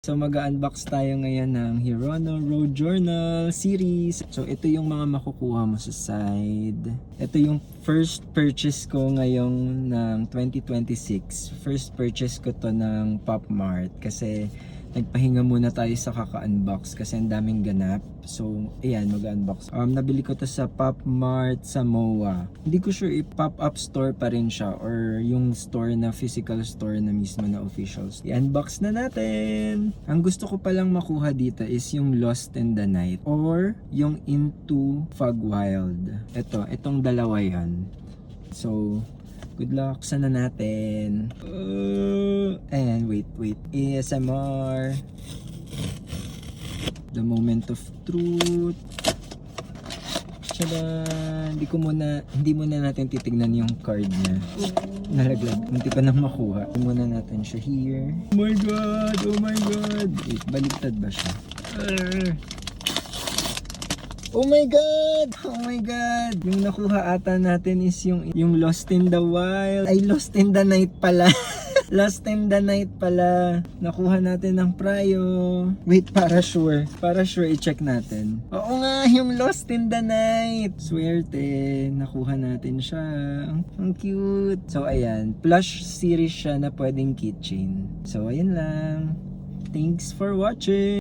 So mag-unbox tayo ngayon ng Hirono Road Journal series. So ito yung mga makukuha mo sa side. Ito yung first purchase ko ngayong ng 2026. First purchase ko to ng Pop Mart kasi nagpahinga muna tayo sa kaka-unbox kasi ang daming ganap. So ayan, mag-unbox. Nabili ko to sa Pop Mart sa MOA. Hindi ko sure if pop-up store pa rin siya or yung store na physical store na mismo na officials. I-unbox na natin! Ang gusto ko palang makuha dito is yung Lost in the Night or yung Into Fog Wild. Itong dalawa yan. So, good luck. Sana natin. And wait. ASMR. The moment of truth. Tchadan! Hindi muna natin titignan yung card niya. Nalaglag. Hindi pa nang makuha. Hindi muna natin siya here. Oh my god! Wait, baligtad ba siya? Oh my god! Yung nakuha ata natin is yung Lost in the Wild. Ay, Lost in the Night pala. Lost in the Night pala. Nakuha natin ng Pryo. Wait, para sure i-check natin. Oo nga, yung Lost in the Night. Swerte. Nakuha natin siya. Ang cute. So, ayan. Plush series siya na pwedeng keychain. So, ayan lang. Thanks for watching.